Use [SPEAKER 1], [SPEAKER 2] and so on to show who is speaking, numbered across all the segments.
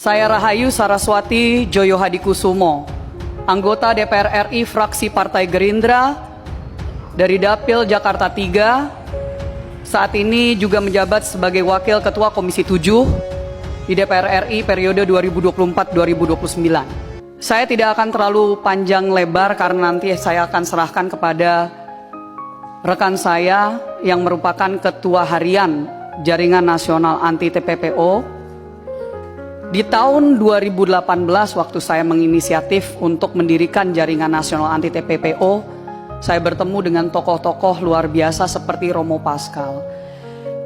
[SPEAKER 1] Saya Rahayu Saraswati Djoyo Hadikusumo, anggota DPR RI fraksi Partai Gerindra dari Dapil Jakarta 3, saat ini juga menjabat sebagai Wakil Ketua Komisi 7 di DPR RI periode 2024-2029. Saya tidak akan terlalu panjang lebar karena nanti saya akan serahkan kepada rekan saya yang merupakan Ketua Harian Jaringan Nasional Anti TPPO. Di tahun 2018 waktu saya menginisiatif untuk mendirikan Jaringan Nasional Anti TPPO, saya bertemu dengan tokoh-tokoh luar biasa seperti Romo Pascal.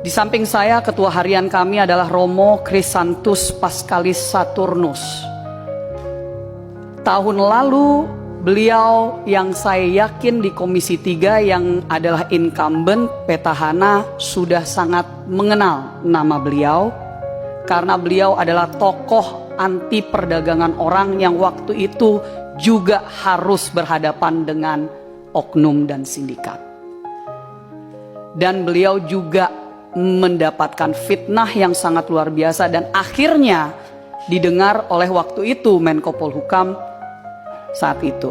[SPEAKER 1] Di samping saya, ketua harian kami adalah Romo Chrysanthus Pascalis Saturnus. Tahun lalu, beliau yang saya yakin di Komisi 3 yang adalah incumbent petahana sudah sangat mengenal nama beliau. Karena beliau adalah tokoh anti perdagangan orang yang waktu itu juga harus berhadapan dengan oknum dan sindikat. Dan beliau juga mendapatkan fitnah yang sangat luar biasa dan akhirnya didengar oleh waktu itu Menko Polhukam saat itu.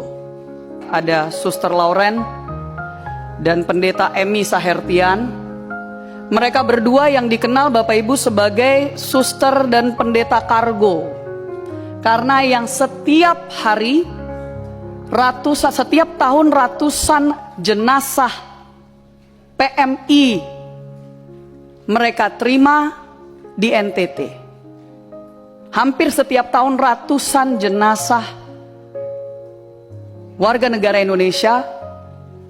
[SPEAKER 1] Ada Suster Lauren dan Pendeta Emi Sahertian. Mereka berdua yang dikenal Bapak Ibu sebagai suster dan pendeta kargo. Karena yang setiap hari, setiap tahun ratusan jenazah PMI mereka terima di NTT. Hampir setiap tahun ratusan jenazah warga negara Indonesia,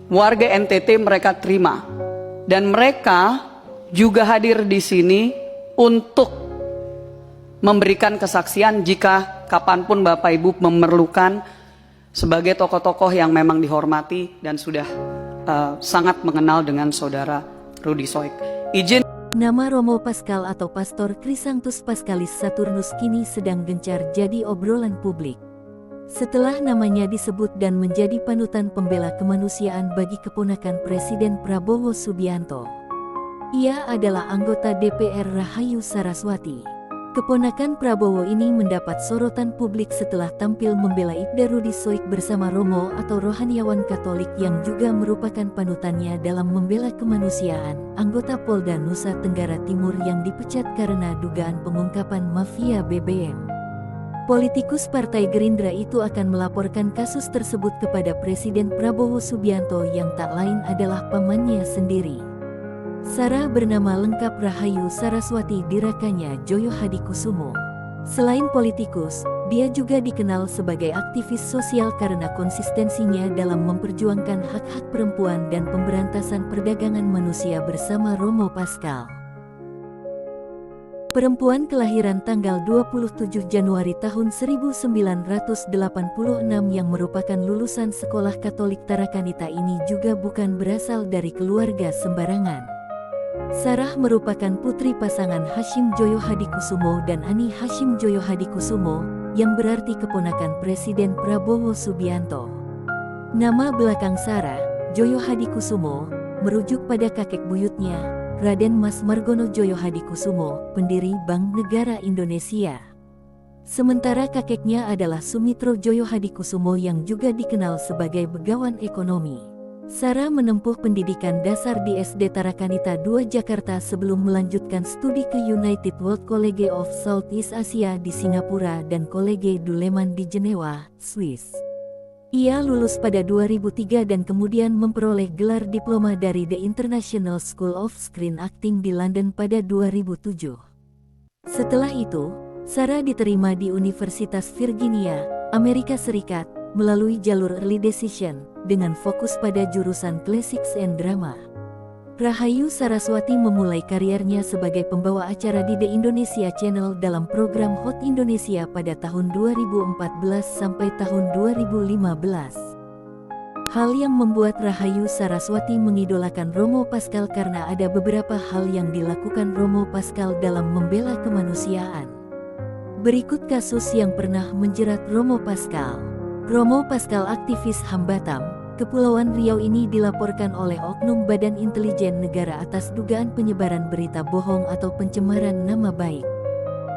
[SPEAKER 1] warga NTT mereka terima. Dan mereka juga hadir di sini untuk memberikan kesaksian jika kapanpun Bapak Ibu memerlukan sebagai tokoh-tokoh yang memang dihormati dan sudah sangat mengenal dengan saudara Rudy Soik. Izin.
[SPEAKER 2] Nama Romo Pascal atau Pastor Chrysanthus Pascalis Saturnus kini sedang gencar jadi obrolan publik. Setelah namanya disebut dan menjadi panutan pembela kemanusiaan bagi keponakan Presiden Prabowo Subianto. Ia adalah anggota DPR Rahayu Saraswati. Keponakan Prabowo ini mendapat sorotan publik setelah tampil membela Ibda Rudy Soik bersama Romo atau rohaniawan Katolik yang juga merupakan panutannya dalam membela kemanusiaan, anggota Polda Nusa Tenggara Timur yang dipecat karena dugaan pengungkapan mafia BBM. Politikus Partai Gerindra itu akan melaporkan kasus tersebut kepada Presiden Prabowo Subianto yang tak lain adalah pamannya sendiri. Sarah bernama lengkap Rahayu Saraswati Dirakanya Djoyo Hadikusumo. Selain politikus, dia juga dikenal sebagai aktivis sosial karena konsistensinya dalam memperjuangkan hak-hak perempuan dan pemberantasan perdagangan manusia bersama Romo Pascal. Perempuan kelahiran tanggal 27 Januari tahun 1986 yang merupakan lulusan sekolah Katolik Tarakanita ini juga bukan berasal dari keluarga sembarangan. Sarah merupakan putri pasangan Hashim Djoyo Hadikusumo dan Ani Hashim Djoyo Hadikusumo, yang berarti keponakan Presiden Prabowo Subianto. Nama belakang Sarah, Djoyo Hadikusumo, merujuk pada kakek buyutnya, Raden Mas Margono Djoyo Hadikusumo, pendiri Bank Negara Indonesia. Sementara kakeknya adalah Sumitro Djoyo Hadikusumo yang juga dikenal sebagai begawan ekonomi. Sarah menempuh pendidikan dasar di SD Tarakanita II Jakarta sebelum melanjutkan studi ke United World College of Southeast Asia di Singapura dan College du Léman di Jenewa, Swiss. Ia lulus pada 2003 dan kemudian memperoleh gelar diploma dari The International School of Screen Acting di London pada 2007. Setelah itu, Sarah diterima di Universitas Virginia, Amerika Serikat, melalui jalur Early Decision, dengan fokus pada jurusan Classics and Drama. Rahayu Saraswati memulai kariernya sebagai pembawa acara di The Indonesia Channel dalam program Hot Indonesia pada tahun 2014 sampai tahun 2015. Hal yang membuat Rahayu Saraswati mengidolakan Romo Pascal karena ada beberapa hal yang dilakukan Romo Pascal dalam membela kemanusiaan. Berikut kasus yang pernah menjerat Romo Pascal. Romo Pascal, aktivis HAM Batam, Kepulauan Riau ini dilaporkan oleh Oknum Badan Intelijen Negara atas dugaan penyebaran berita bohong atau pencemaran nama baik.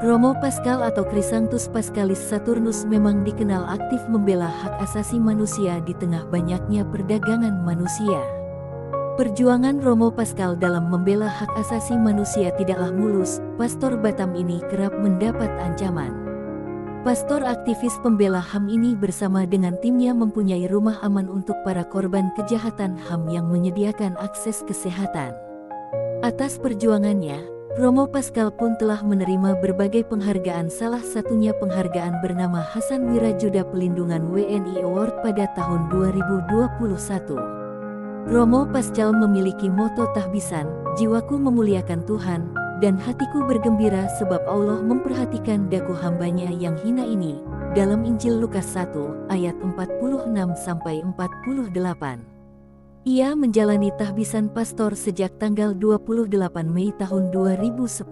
[SPEAKER 2] Romo Pascal atau Chrysanthus Pascalis Saturnus memang dikenal aktif membela hak asasi manusia di tengah banyaknya perdagangan manusia. Perjuangan Romo Pascal dalam membela hak asasi manusia tidaklah mulus. Pastor Batam ini kerap mendapat ancaman. Pastor aktivis pembela HAM ini bersama dengan timnya mempunyai rumah aman untuk para korban kejahatan HAM yang menyediakan akses kesehatan. Atas perjuangannya, Romo Pascal pun telah menerima berbagai penghargaan, salah satunya penghargaan bernama Hasan Wirajuda Pelindungan WNI Award pada tahun 2021. Romo Pascal memiliki moto tahbisan, jiwaku memuliakan Tuhan, dan hatiku bergembira sebab Allah memperhatikan daku hambanya yang hina ini, dalam Injil Lukas 1 ayat 46-48. Ia menjalani tahbisan pastor sejak tanggal 28 Mei tahun 2010.